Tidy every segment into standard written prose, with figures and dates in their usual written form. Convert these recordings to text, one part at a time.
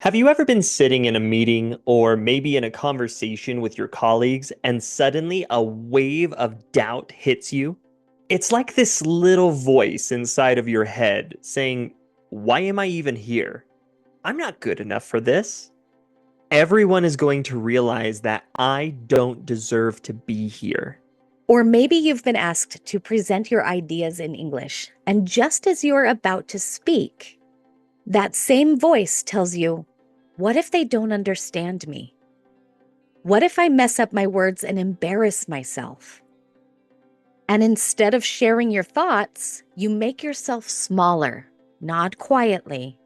Have you ever been sitting in a meeting or maybe in a conversation with your colleagues and suddenly a wave of doubt hits you? It's like this little voice inside of your head saying, "Why am I even here? I'm not good enough for this." Everyone is going to realize that I don't deserve to be here. Or maybe you've been asked to present your ideas in English, and just as you're about to speak, that same voice tells you, what if they don't understand me? What if I mess up my words and embarrass myself? And instead of sharing your thoughts, you make yourself smaller, nod quietly,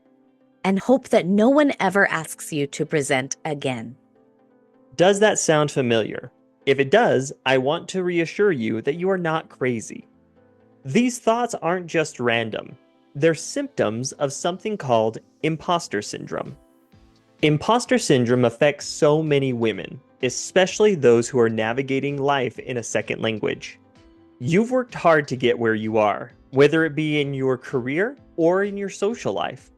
and hope that no one ever asks you to present again. Does that sound familiar? If it does, I want to reassure you that you are not crazy. These thoughts aren't just random. They're symptoms of something called imposter syndrome. Imposter syndrome affects so many women, especially those who are navigating life in a second language. You've worked hard to get where you are, whether it be in your career or in your social life.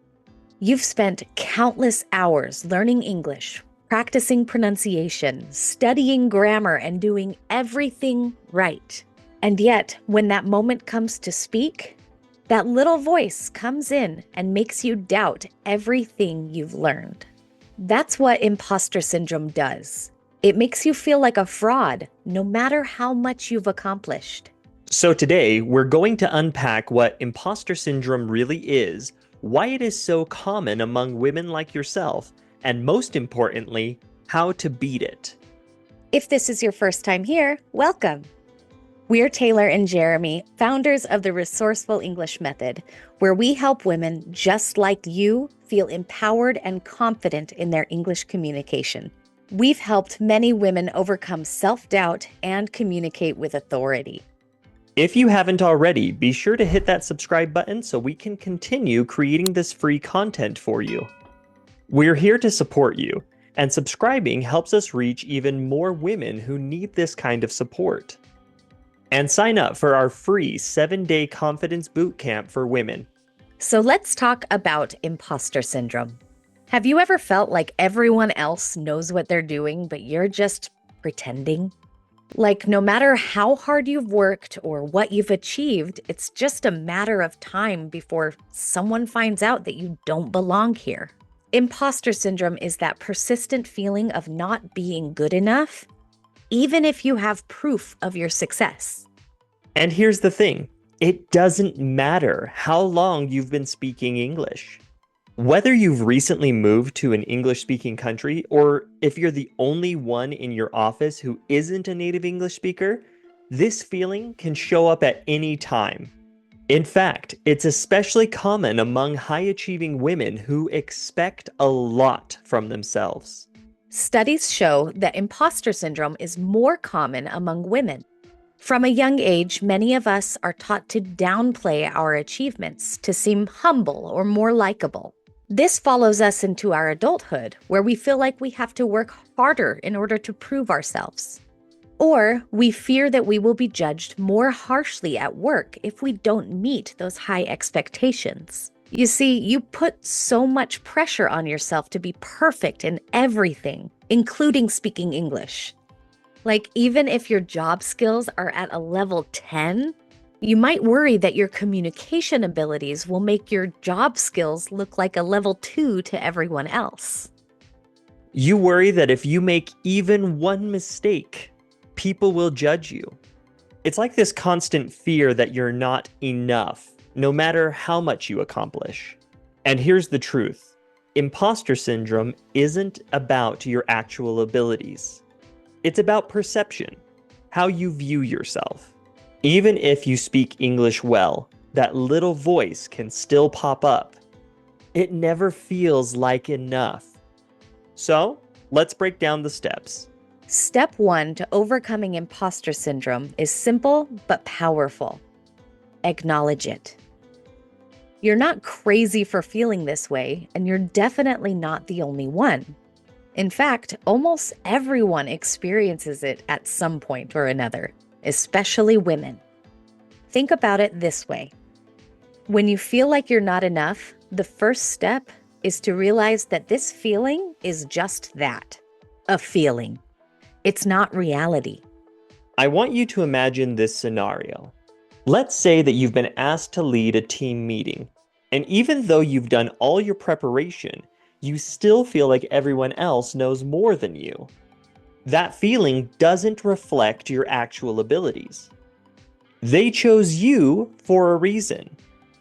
You've spent countless hours learning English, practicing pronunciation, studying grammar, and doing everything right. And yet, when that moment comes to speak, that little voice comes in and makes you doubt everything you've learned. That's what imposter syndrome does. It makes you feel like a fraud, no matter how much you've accomplished. So today, we're going to unpack what imposter syndrome really is, why it is so common among women like yourself, and most importantly, how to beat it. If this is your first time here, welcome. We're Taylor and Jeremy, founders of the Resourceful English Method, where we help women just like you feel empowered and confident in their English communication. We've helped many women overcome self-doubt and communicate with authority. If you haven't already, be sure to hit that subscribe button so we can continue creating this free content for you. We're here to support you, and subscribing helps us reach even more women who need this kind of support. And sign up for our free 7-day confidence bootcamp for women. So let's talk about imposter syndrome. Have you ever felt like everyone else knows what they're doing, but you're just pretending? Like no matter how hard you've worked or what you've achieved, it's just a matter of time before someone finds out that you don't belong here. Imposter syndrome is that persistent feeling of not being good enough, even if you have proof of your success. And here's the thing, it doesn't matter how long you've been speaking English. Whether you've recently moved to an English-speaking country or if you're the only one in your office who isn't a native English speaker, this feeling can show up at any time. In fact, it's especially common among high-achieving women who expect a lot from themselves. Studies show that imposter syndrome is more common among women. From a young age, many of us are taught to downplay our achievements to seem humble or more likable. This follows us into our adulthood, where we feel like we have to work harder in order to prove ourselves. Or we fear that we will be judged more harshly at work if we don't meet those high expectations. You see, you put so much pressure on yourself to be perfect in everything, including speaking English. Like, even if your job skills are at a level 10, you might worry that your communication abilities will make your job skills look like a level 2 to everyone else. You worry that if you make even one mistake, people will judge you. It's like this constant fear that you're not enough, no matter how much you accomplish. And here's the truth. Imposter syndrome isn't about your actual abilities. It's about perception, how you view yourself. Even if you speak English well, that little voice can still pop up. It never feels like enough. So, let's break down the steps. Step 1 to overcoming imposter syndrome is simple but powerful. Acknowledge it. You're not crazy for feeling this way, and you're definitely not the only one. In fact, almost everyone experiences it at some point or another, especially women. Think about it this way. When you feel like you're not enough, the first step is to realize that this feeling is just that, a feeling. It's not reality. I want you to imagine this scenario. Let's say that you've been asked to lead a team meeting, and even though you've done all your preparation, you still feel like everyone else knows more than you. That feeling doesn't reflect your actual abilities. They chose you for a reason.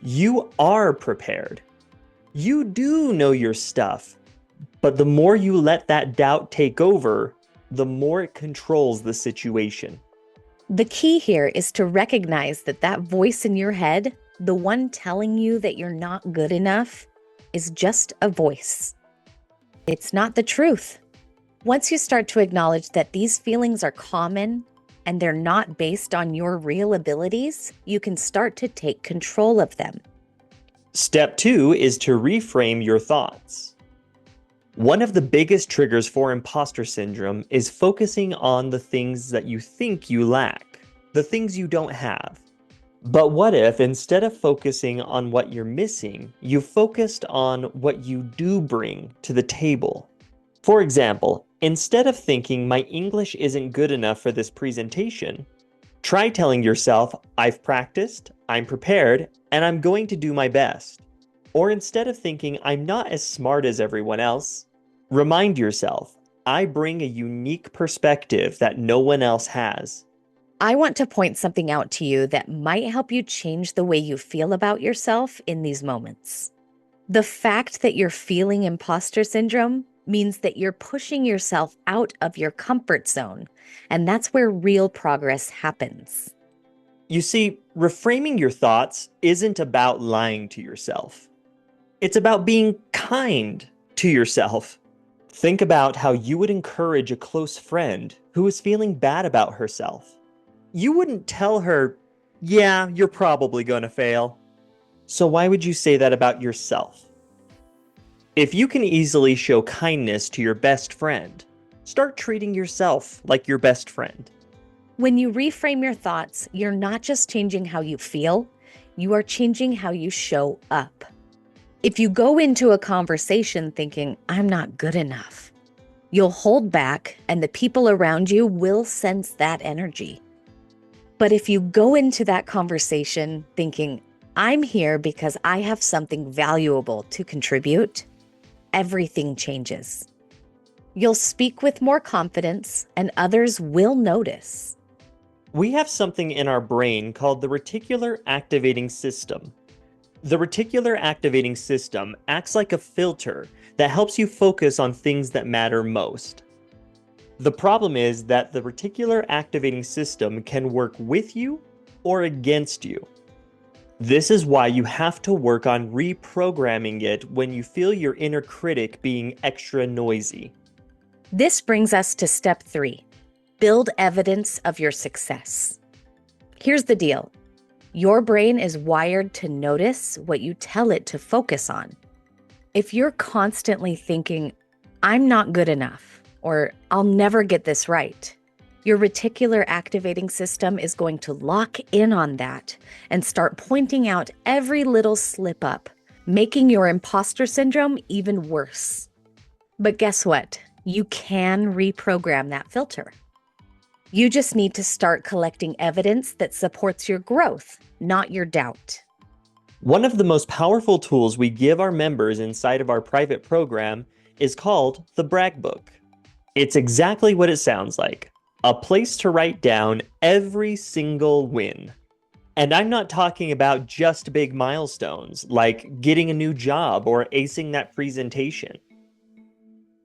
You are prepared. You do know your stuff, but the more you let that doubt take over, the more it controls the situation. The key here is to recognize that that voice in your head, the one telling you that you're not good enough, is just a voice. It's not the truth. Once you start to acknowledge that these feelings are common and they're not based on your real abilities, you can start to take control of them. Step 2 is to reframe your thoughts. One of the biggest triggers for imposter syndrome is focusing on the things that you think you lack, the things you don't have. But what if, instead of focusing on what you're missing, you focused on what you do bring to the table? For example, instead of thinking my English isn't good enough for this presentation, try telling yourself, I've practiced, I'm prepared, and I'm going to do my best. Or instead of thinking I'm not as smart as everyone else, remind yourself, I bring a unique perspective that no one else has. I want to point something out to you that might help you change the way you feel about yourself in these moments. The fact that you're feeling imposter syndrome means that you're pushing yourself out of your comfort zone, and that's where real progress happens. You see, reframing your thoughts isn't about lying to yourself. It's about being kind to yourself. Think about how you would encourage a close friend who is feeling bad about herself. You wouldn't tell her, yeah, you're probably going to fail. So why would you say that about yourself? If you can easily show kindness to your best friend, start treating yourself like your best friend. When you reframe your thoughts, you're not just changing how you feel, you are changing how you show up. If you go into a conversation thinking, I'm not good enough, you'll hold back and the people around you will sense that energy. But if you go into that conversation thinking, I'm here because I have something valuable to contribute, everything changes. You'll speak with more confidence and others will notice. We have something in our brain called the Reticular Activating System. The Reticular Activating System acts like a filter that helps you focus on things that matter most. The problem is that the Reticular Activating System can work with you or against you. This is why you have to work on reprogramming it when you feel your inner critic being extra noisy. This brings us to step 3. Build evidence of your success. Here's the deal. Your brain is wired to notice what you tell it to focus on. If you're constantly thinking, I'm not good enough, or I'll never get this right, your reticular activating system is going to lock in on that and start pointing out every little slip up, making your imposter syndrome even worse. But guess what? You can reprogram that filter. You just need to start collecting evidence that supports your growth, not your doubt. One of the most powerful tools we give our members inside of our private program is called the Brag Book. It's exactly what it sounds like, a place to write down every single win. And I'm not talking about just big milestones, like getting a new job or acing that presentation.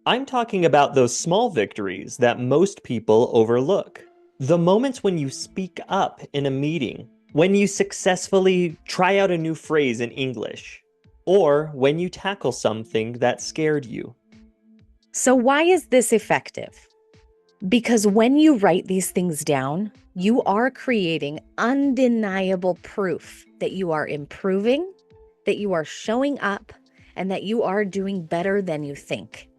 I'm talking about those small victories that most people overlook. The moments when you speak up in a meeting, when you successfully try out a new phrase in English, or when you tackle something that scared you. So why is this effective? Because when you write these things down, you are creating undeniable proof that you are improving, that you are showing up, and that you are doing better than you think.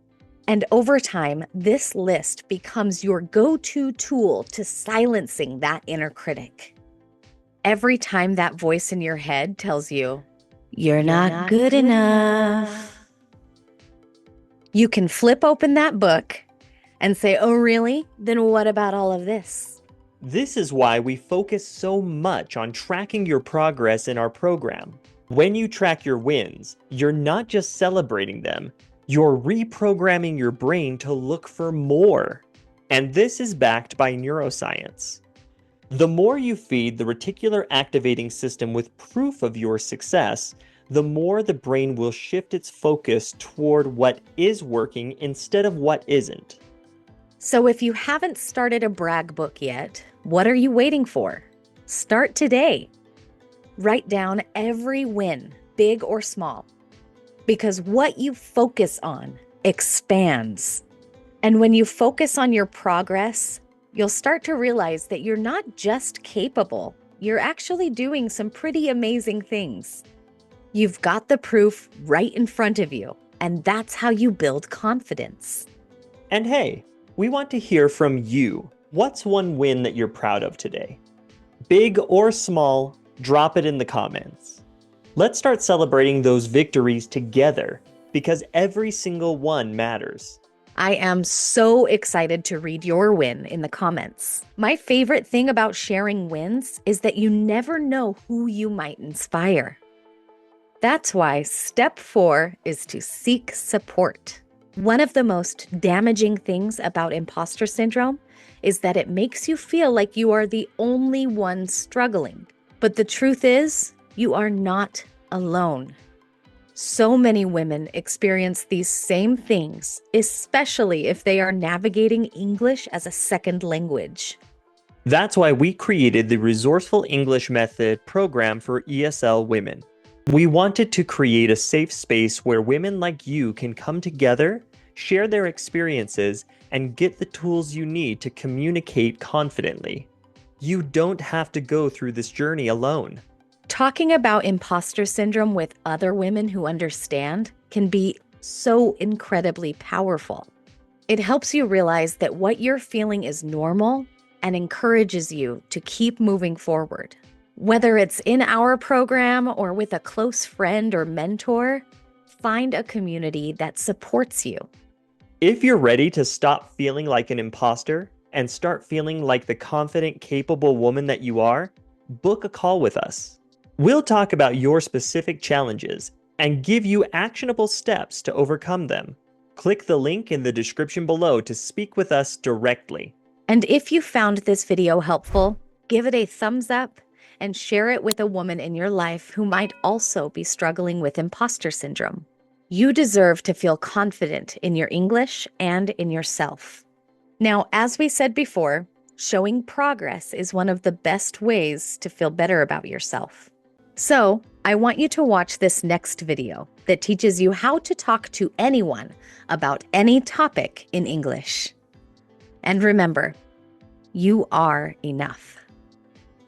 And over time, this list becomes your go-to tool to silencing that inner critic. Every time that voice in your head tells you, you're not good enough, You can flip open that book and say, oh, really? Then what about all of this? This is why we focus so much on tracking your progress in our program. When you track your wins, you're not just celebrating them, you're reprogramming your brain to look for more. And this is backed by neuroscience. The more you feed the reticular activating system with proof of your success, the more the brain will shift its focus toward what is working instead of what isn't. So if you haven't started a brag book yet, what are you waiting for? Start today. Write down every win, big or small, because what you focus on expands. And when you focus on your progress, you'll start to realize that you're not just capable, you're actually doing some pretty amazing things. You've got the proof right in front of you, and that's how you build confidence. And hey, we want to hear from you. What's one win that you're proud of today? Big or small, drop it in the comments. Let's start celebrating those victories together, because every single one matters. I am so excited to read your win in the comments. My favorite thing about sharing wins is that you never know who you might inspire. That's why step 4 is to seek support. One of the most damaging things about imposter syndrome is that it makes you feel like you are the only one struggling. But the truth is, you are not alone. So many women experience these same things, especially if they are navigating English as a second language. That's why we created the Resourceful English Method program for ESL women. We wanted to create a safe space where women like you can come together, share their experiences, and get the tools you need to communicate confidently. You don't have to go through this journey alone. Talking about imposter syndrome with other women who understand can be so incredibly powerful. It helps you realize that what you're feeling is normal and encourages you to keep moving forward. Whether it's in our program or with a close friend or mentor, find a community that supports you. If you're ready to stop feeling like an imposter and start feeling like the confident, capable woman that you are, book a call with us. We'll talk about your specific challenges and give you actionable steps to overcome them. Click the link in the description below to speak with us directly. And if you found this video helpful, give it a thumbs up and share it with a woman in your life who might also be struggling with imposter syndrome. You deserve to feel confident in your English and in yourself. Now, as we said before, showing progress is one of the best ways to feel better about yourself. So, I want you to watch this next video that teaches you how to talk to anyone about any topic in English. And remember, you are enough.